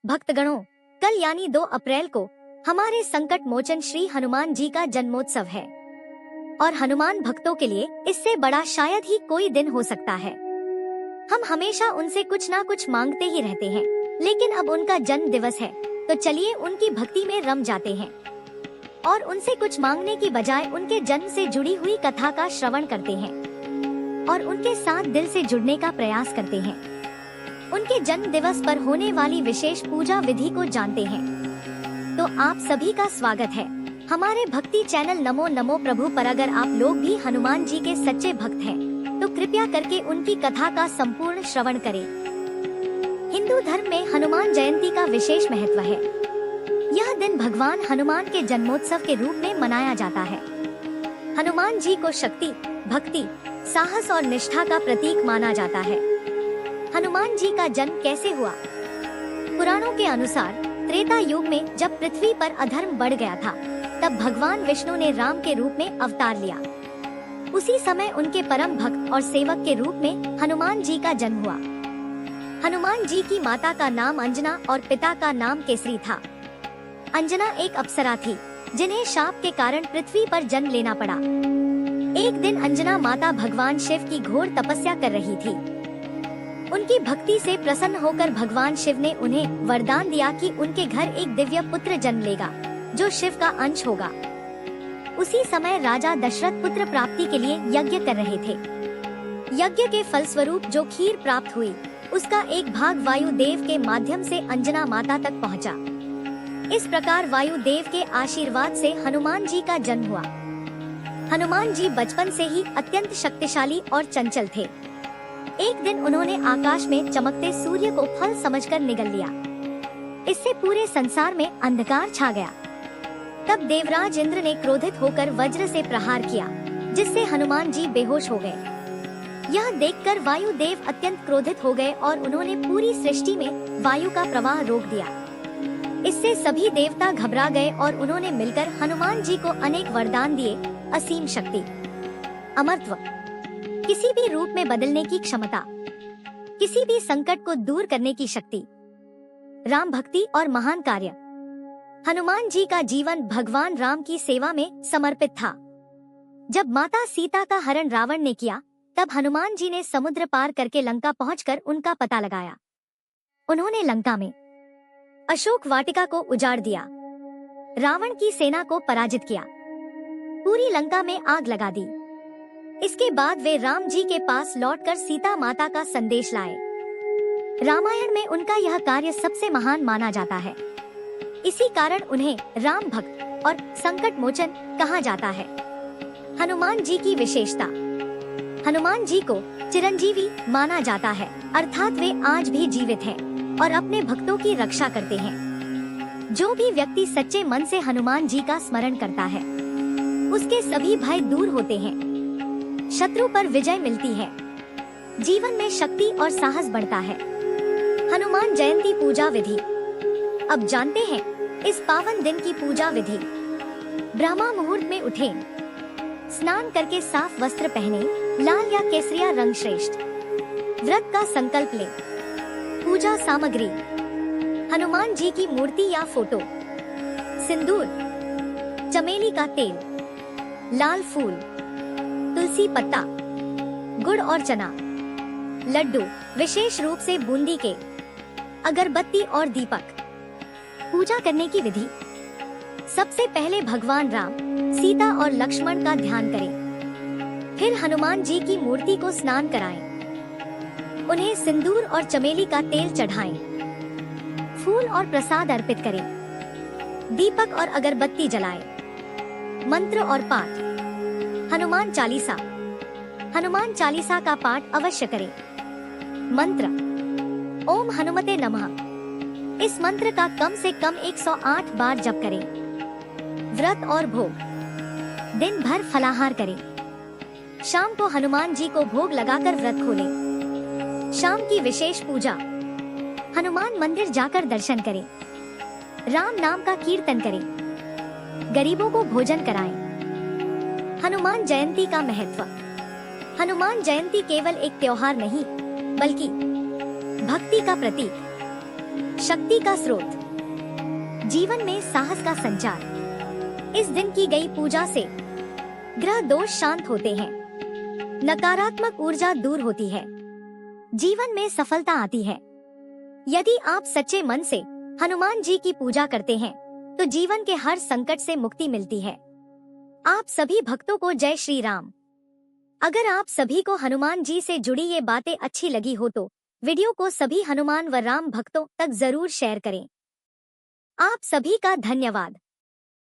भक्तगणों, कल यानी 2 अप्रैल को हमारे संकट मोचन श्री हनुमान जी का जन्मोत्सव है और हनुमान भक्तों के लिए इससे बड़ा शायद ही कोई दिन हो सकता है। हम हमेशा उनसे कुछ ना कुछ मांगते ही रहते हैं, लेकिन अब उनका जन्म दिवस है तो चलिए उनकी भक्ति में रम जाते हैं और उनसे कुछ मांगने की बजाय उनके जन्म से जुड़ी हुई कथा का श्रवण करते हैं और उनके साथ दिल से जुड़ने का प्रयास करते हैं। उनके जन्म दिवस पर होने वाली विशेष पूजा विधि को जानते हैं। तो आप सभी का स्वागत है हमारे भक्ति चैनल नमो नमो प्रभु पर। अगर आप लोग भी हनुमान जी के सच्चे भक्त हैं, तो कृपया करके उनकी कथा का संपूर्ण श्रवण करें। हिंदू धर्म में हनुमान जयंती का विशेष महत्व है। यह दिन भगवान हनुमान के जन्मोत्सव के रूप में मनाया जाता है। हनुमान जी को शक्ति, भक्ति, साहस और निष्ठा का प्रतीक माना जाता है। हनुमान जी का जन्म कैसे हुआ? पुराणों के अनुसार त्रेता युग में जब पृथ्वी पर अधर्म बढ़ गया था, तब भगवान विष्णु ने राम के रूप में अवतार लिया। उसी समय उनके परम भक्त और सेवक के रूप में हनुमान जी का जन्म हुआ। हनुमान जी की माता का नाम अंजना और पिता का नाम केसरी था। अंजना एक अप्सरा थी जिन्हें शाप के कारण पृथ्वी पर जन्म लेना पड़ा। एक दिन अंजना माता भगवान शिव की घोर तपस्या कर रही थी। उनकी भक्ति से प्रसन्न होकर भगवान शिव ने उन्हें वरदान दिया कि उनके घर एक दिव्य पुत्र जन्म लेगा जो शिव का अंश होगा। उसी समय राजा दशरथ पुत्र प्राप्ति के लिए यज्ञ कर रहे थे। यज्ञ के फलस्वरूप जो खीर प्राप्त हुई, उसका एक भाग वायुदेव के माध्यम से अंजना माता तक पहुंचा। इस प्रकार वायुदेव के आशीर्वाद से हनुमान जी का जन्म हुआ। हनुमान जी बचपन से ही अत्यंत शक्तिशाली और चंचल थे। एक दिन उन्होंने आकाश में चमकते सूर्य को फल समझकर निगल लिया। इससे पूरे संसार में अंधकार छा गया। तब देवराज इंद्र ने क्रोधित होकर वज्र से प्रहार किया, जिससे हनुमान जी बेहोश हो गए। यह देखकर वायुदेव अत्यंत क्रोधित हो गए और उन्होंने पूरी सृष्टि में वायु का प्रवाह रोक दिया। इससे सभी देवता घबरा गए और उन्होंने मिलकर हनुमान जी को अनेक वरदान दिए। असीम शक्ति, अमरत्व, किसी भी रूप में बदलने की क्षमता, किसी भी संकट को दूर करने की शक्ति, राम भक्ति और महान कार्य। हनुमान जी का जीवन भगवान राम की सेवा में समर्पित था। जब माता सीता का हरण रावण ने किया, तब हनुमान जी ने समुद्र पार करके लंका पहुंचकर उनका पता लगाया। उन्होंने लंका में अशोक वाटिका को उजाड़ दिया, रावण की सेना को पराजित किया, पूरी लंका में आग लगा दी। इसके बाद वे राम जी के पास लौटकर सीता माता का संदेश लाए। रामायण में उनका यह कार्य सबसे महान माना जाता है। इसी कारण उन्हें राम भक्त और संकट मोचन कहा जाता है। हनुमान जी की विशेषता, हनुमान जी को चिरंजीवी माना जाता है, अर्थात वे आज भी जीवित हैं और अपने भक्तों की रक्षा करते हैं। जो भी व्यक्ति सच्चे मन से हनुमान जी का स्मरण करता है, उसके सभी भय दूर होते हैं, शत्रु पर विजय मिलती है, जीवन में शक्ति और साहस बढ़ता है। हनुमान जयंती पूजा विधि। अब जानते हैं इस पावन दिन की पूजा विधि। ब्रह्मा मुहूर्त में उठें, स्नान करके साफ वस्त्र पहने, लाल या केसरिया रंग श्रेष्ठ। व्रत का संकल्प लें। पूजा सामग्री: हनुमान जी की मूर्ति या फोटो, सिंदूर, चमेली का तेल, लाल फूल, तुलसी पत्ता, गुड़ और चना, लड्डू, विशेष रूप से बूंदी के, अगरबत्ती और दीपक। पूजा करने की विधि: सबसे पहले भगवान राम, सीता और लक्ष्मण का ध्यान करें। फिर हनुमान जी की मूर्ति को स्नान कराएं। उन्हें सिंदूर और चमेली का तेल चढ़ाएं। फूल और प्रसाद अर्पित करें। दीपक और अगरबत्ती जलाएं। मंत्र और पाठ: हनुमान चालीसा। हनुमान चालीसा का पाठ अवश्य करें। मंत्र: ओम हनुमते नमः। इस मंत्र का कम से कम 108 बार जप करें। व्रत और भोग: दिन भर फलाहार करें। शाम को हनुमान जी को भोग लगाकर व्रत खोलें। शाम की विशेष पूजा: हनुमान मंदिर जाकर दर्शन करें। राम नाम का कीर्तन करें। गरीबों को भोजन कराएं। हनुमान जयंती का महत्व। हनुमान जयंती केवल एक त्योहार नहीं, बल्कि भक्ति का प्रतीक, शक्ति का स्रोत, जीवन में साहस का संचार। इस दिन की गई पूजा से ग्रह दोष शांत होते हैं, नकारात्मक ऊर्जा दूर होती है, जीवन में सफलता आती है। यदि आप सच्चे मन से हनुमान जी की पूजा करते हैं तो जीवन के हर संकट से मुक्ति मिलती है। आप सभी भक्तों को जय श्री राम। अगर आप सभी को हनुमान जी से जुड़ी ये बातें अच्छी लगी हो तो वीडियो को सभी हनुमान व राम भक्तों तक जरूर शेयर करें। आप सभी का धन्यवाद।